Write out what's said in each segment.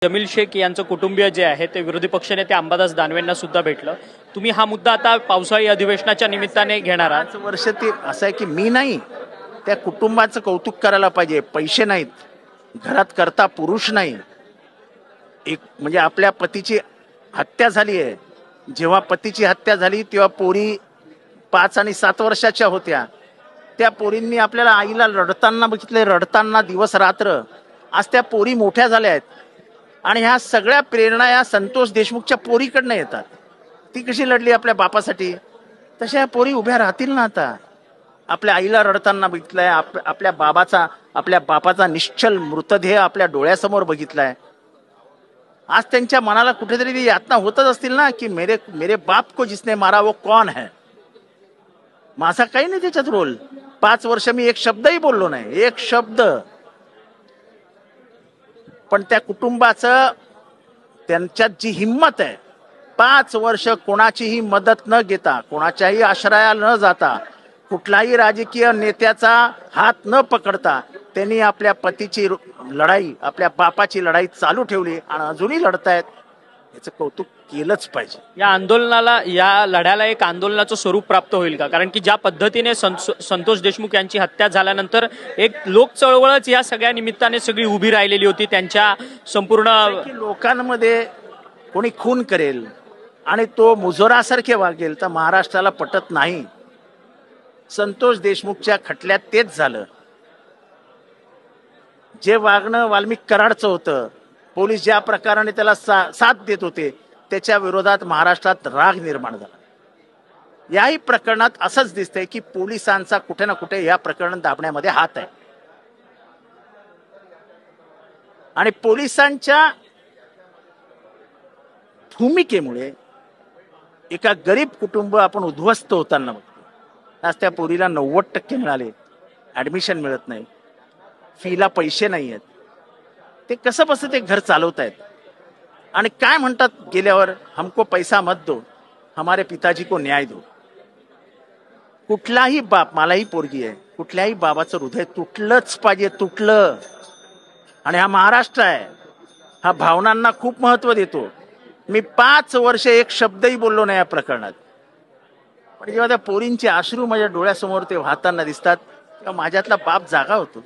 जमील शेख यांचं कुटुंबीय जे आहे ते विरोधी पक्षनेते अंबादास दानवेंना सुद्धा भेटलं। तुम्ही हा मुद्दा आता पावसाळी अधिवेशनाच्या निमित्ताने घेणार आहात। 5 वर्ष ते असं आहे की मी नाही, त्या कुटुंबाचं कौतुक करायला पाहिजे। पैसे नाहीत, घरात करता पुरुष नाही। एक म्हणजे आपल्या पतीची हत्या झाली आहे। जेव्हा पतीची हत्या झाली तेव्हा पोरी 5 आणि 7 वर्षाच्या होत्या। त्या पोरींनी आपल्याला आईला रडताना बघितले, रडताना दिवस रात्र। आज त्या पोरी मोठ्या झाल्या आहेत आणि ह्या सगळ्या प्रेरणा या संतोष देशमुखच्या पोरीकडनं येतात। ती कशी लढली आपल्या बापासाठी, तशा ह्या पोरी उभ्या राहतील ना। आता आपल्या आईला रडताना बघितलंय, आपल्या बापाचा निश्चल मृतदेह आपल्या डोळ्यासमोर बघितलाय। आज त्यांच्या मनाला कुठेतरी ती यातना होतच असतील ना की मेरे बाप को जिसने मारा वो कौन है। माझा काही नाही त्याच्यात रोल। 5 वर्ष मी एक शब्दही बोललो नाही, एक शब्द। पण त्या कुटुंबाचं, त्यांच्यात जी हिम्मत आहे, 5 वर्ष कोणाचीही मदत न घेता, कोणाच्याही आश्रयाला न जाता, कुठलाही राजकीय नेत्याचा हात न पकडता त्यांनी आपल्या पतीची लढाई, आपल्या बापाची लढाई चालू ठेवली आणि अजूनही लढतायत। याचं कौतुक केलंच पाहिजे। या आंदोलनाला, या लढ्याला एक आंदोलनाचं स्वरूप प्राप्त होईल का? कारण की ज्या पद्धतीने संतोष देशमुख यांची हत्या झाल्यानंतर एक लोक चळवळच या सगळ्या निमित्ताने सगळी उभी राहिलेली होती। त्यांच्या संपूर्ण लोकांमध्ये कोणी खून करेल आणि तो मुजोरासारखे वागेल तर महाराष्ट्राला पटत नाही। संतोष देशमुखच्या खटल्यात तेच झालं। जे वागणं वाल्मिक कराडचं होतं, पोलीस ज्या प्रकाराने त्याला साथ देत होते, त्याच्या विरोधात महाराष्ट्रात राग निर्माण झाला। याही प्रकरणात असंच दिसतंय की पोलिसांचा कुठे ना कुठे या प्रकरण दाबण्यामध्ये हात आहे आणि पोलिसांच्या भूमिकेमुळे एका गरीब कुटुंब आपण उद्ध्वस्त होताना बघतो। आज त्या पोरीला 90% मिळाले, ऍडमिशन मिळत नाही, फीला पैसे नाही आहेत। ते कसं बसं ते घर चालवतायत आणि काय म्हणतात गेल्यावर, हमको पैसा मत दो, हमारे पिताजी को न्याय दो। कुठलाही बाप, मलाही पोरगी आहे, कुठल्याही बाबाचं हृदय तुटलंच पाहिजे, तुटलं। आणि हा महाराष्ट्र आहे, हा भावनांना खूप महत्व देतो। मी 5 वर्ष एक शब्दही बोललो नाही या प्रकरणात, पण जेव्हा त्या पोरींचे अश्रू माझ्या डोळ्यासमोर ते वाहताना दिसतात तेव्हा माझ्यातला बाप जागा होतो।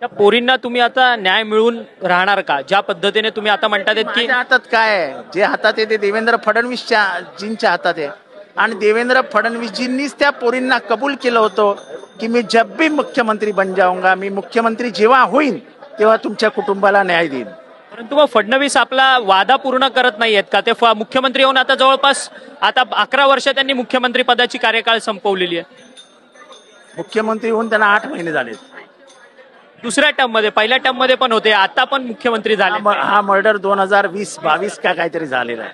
त्या पोरींना तुम्ही आता न्याय मिळून राहणार का? ज्या पद्धतीने तुम्ही आता म्हणतात की माझ्या हातात काय आहे, जे हातात आहे ते देवेंद्र फडणवीसजींच्या हातात आहे आणि देवेंद्र फडणवीसजींनीच त्या पोरींना कबूल केलं होतं की मी जब भी मुख्यमंत्री बन जाऊंगा, मी मुख्यमंत्री जेव्हा होईन तेव्हा तुमच्या कुटुंबाला न्याय देईन। परंतु मग फडणवीस आपला वादा पूर्ण करत नाहीयेत का? ते मुख्यमंत्री होऊन आता जवळपास 11 वर्ष त्यांनी मुख्यमंत्री पदाची कार्यकाळ संपवलेली आहे। मुख्यमंत्री होऊन त्यांना 8 महिने झाले। दुसऱ्या टर्म मध्ये, पहिल्या टर्म मध्ये पण होते, आता पण मुख्यमंत्री झाले। हा मर्डर 2020-22 का काहीतरी झालेला आहे।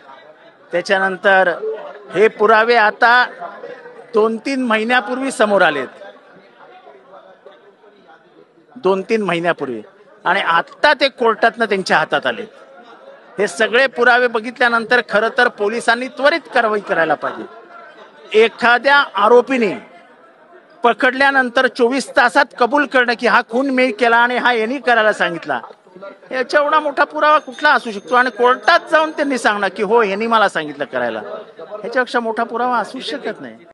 त्याच्यानंतर हे पुरावे आता 2-3 महिन्यापूर्वी समोर आलेत, 2-3 महिन्यापूर्वी, आणि आता ते कोर्टातनं त्यांच्या हातात आले। हे सगळे पुरावे बघितल्यानंतर खरं तर पोलिसांनी त्वरित कारवाई करायला पाहिजे। एखाद्या आरोपीने पकडल्यानंतर 24 तासात कबूल करणं की हा खून मी केला आणि हा यांनी करायला सांगितला, याच्या एवढा मोठा पुरावा कुठला असू शकतो? आणि कोर्टात जाऊन त्यांनी सांगणं की हो यांनी मला सांगितलं करायला, ह्याच्यापेक्षा मोठा पुरावा असू शकत नाही।